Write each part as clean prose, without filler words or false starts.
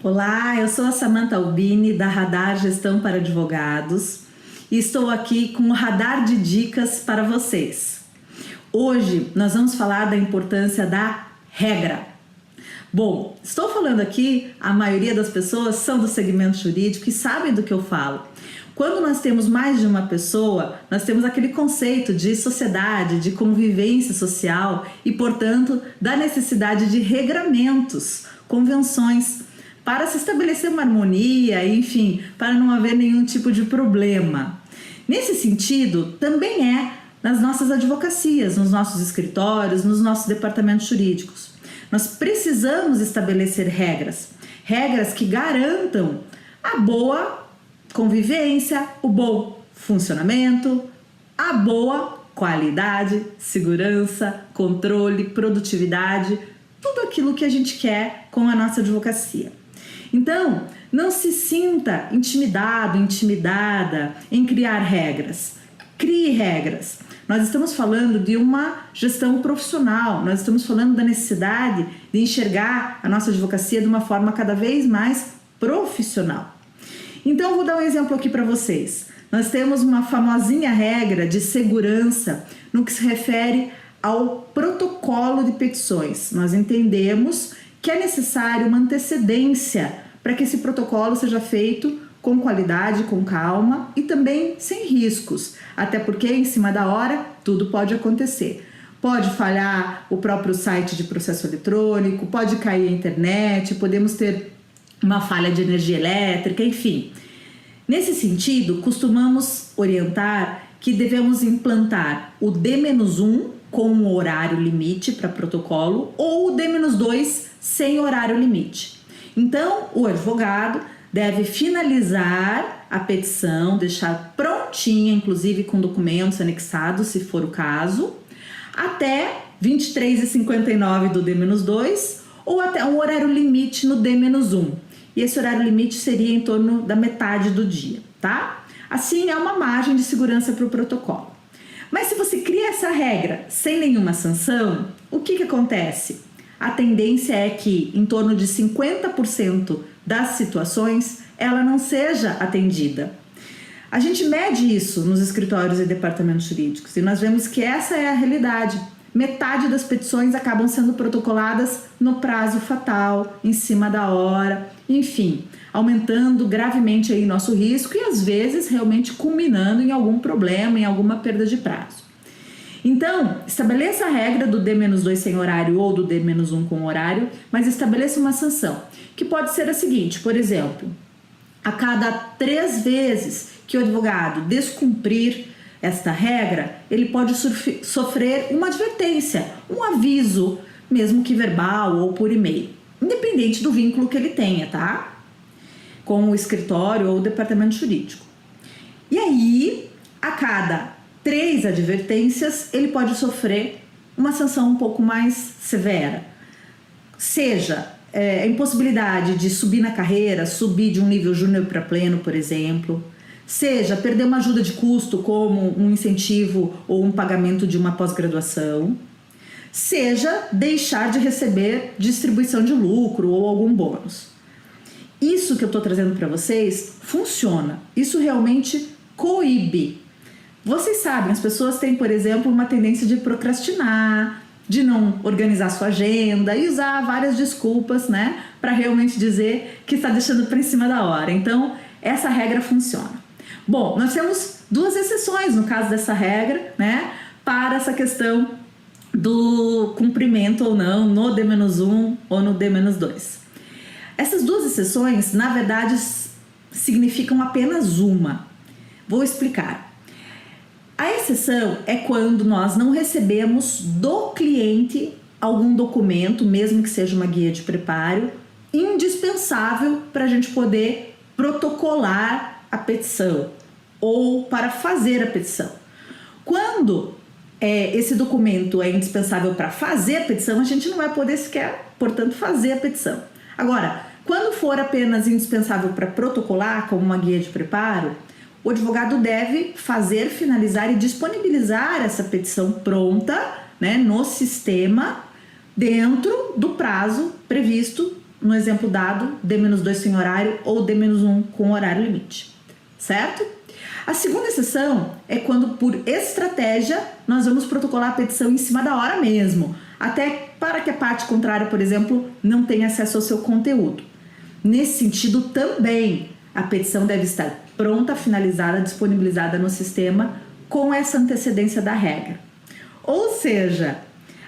Olá, eu sou a Samantha Albini da Radar Gestão para Advogados e estou aqui com o radar de dicas para vocês. Hoje nós vamos falar da importância da regra. Bom, estou falando aqui, a maioria das pessoas são do segmento jurídico e sabem do que eu falo. Quando nós temos mais de uma pessoa, nós temos aquele conceito de sociedade, de convivência social e, portanto, da necessidade de regramentos, convenções, para se estabelecer uma harmonia, enfim, para não haver nenhum tipo de problema. Nesse sentido, também é nas nossas advocacias, nos nossos escritórios, nos nossos departamentos jurídicos. Nós precisamos estabelecer regras que garantam a boa convivência, o bom funcionamento, a boa qualidade, segurança, controle, produtividade, tudo aquilo que a gente quer com a nossa advocacia. Então, não se sinta intimidado, intimidada em criar regras. Crie regras. Nós estamos falando de uma gestão profissional, nós estamos falando da necessidade de enxergar a nossa advocacia de uma forma cada vez mais profissional. Então, eu vou dar um exemplo aqui para vocês. Nós temos uma famosinha regra de segurança no que se refere ao protocolo de petições. Nós entendemos que é necessário uma antecedência para que esse protocolo seja feito com qualidade, com calma e também sem riscos, até porque em cima da hora tudo pode acontecer. Pode falhar o próprio site de processo eletrônico, pode cair a internet, podemos ter uma falha de energia elétrica, enfim. Nesse sentido, costumamos orientar que devemos implantar o D-1 com um horário limite para protocolo ou o D-2 sem horário limite. Então, o advogado deve finalizar a petição, deixar prontinha, inclusive com documentos anexados, se for o caso, até 23h59 do D-2 ou até um horário limite no D-1. E esse horário limite seria em torno da metade do dia, tá? Assim, é uma margem de segurança para o protocolo. Mas se você cria essa regra sem nenhuma sanção, o que acontece? A tendência é que em torno de 50% das situações ela não seja atendida. A gente mede isso nos escritórios e departamentos jurídicos e nós vemos que essa é a realidade. Metade das petições acabam sendo protocoladas no prazo fatal, em cima da hora, enfim, aumentando gravemente aí nosso risco e às vezes realmente culminando em algum problema, em alguma perda de prazo. Então, estabeleça a regra do D-2 sem horário ou do D-1 com horário, mas estabeleça uma sanção, que pode ser a seguinte, por exemplo, a cada 3 vezes que o advogado descumprir esta regra, ele pode sofrer uma advertência, um aviso, mesmo que verbal ou por e-mail, independente do vínculo que ele tenha, tá? Com o escritório ou o departamento jurídico. E aí, a cada 3 advertências, ele pode sofrer uma sanção um pouco mais severa. Seja a impossibilidade de subir na carreira, subir de um nível júnior para pleno, por exemplo. Seja perder uma ajuda de custo, como um incentivo ou um pagamento de uma pós-graduação. Seja deixar de receber distribuição de lucro ou algum bônus. Isso que eu estou trazendo para vocês funciona. Isso realmente coíbe. Vocês sabem, as pessoas têm, por exemplo, uma tendência de procrastinar, de não organizar sua agenda e usar várias desculpas, né, para realmente dizer que está deixando para em cima da hora. Então, essa regra funciona. Bom, nós temos 2 exceções no caso dessa regra, né, para essa questão do cumprimento ou não no D-1 ou no D-2. Essas 2 exceções, na verdade, significam apenas uma. Vou explicar. A exceção é quando nós não recebemos do cliente algum documento, mesmo que seja uma guia de preparo, indispensável para a gente poder protocolar a petição ou para fazer a petição. Quando esse documento é indispensável para fazer a petição, a gente não vai poder sequer, portanto, fazer a petição. Agora, quando for apenas indispensável para protocolar, como uma guia de preparo, o advogado deve fazer, finalizar e disponibilizar essa petição pronta, né, no sistema, dentro do prazo previsto no exemplo dado, D-2 sem horário ou D-1 com horário limite, certo? A segunda exceção é quando, por estratégia, nós vamos protocolar a petição em cima da hora mesmo, até para que a parte contrária, por exemplo, não tenha acesso ao seu conteúdo. Nesse sentido, também, a petição deve estar pronta, finalizada, disponibilizada no sistema com essa antecedência da regra. Ou seja,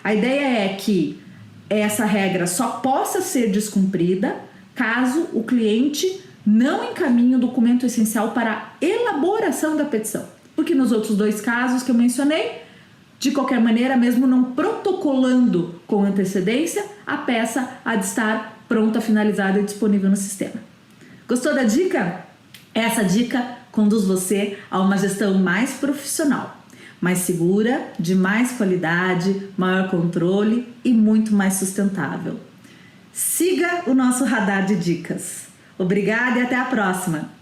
a ideia é que essa regra só possa ser descumprida caso o cliente não encaminhe o documento essencial para a elaboração da petição. Porque nos outros dois casos que eu mencionei, de qualquer maneira, mesmo não protocolando com antecedência, a peça há de estar pronta, finalizada e disponível no sistema. Gostou da dica? Essa dica conduz você a uma gestão mais profissional, mais segura, de mais qualidade, maior controle e muito mais sustentável. Siga o nosso radar de dicas. Obrigada e até a próxima!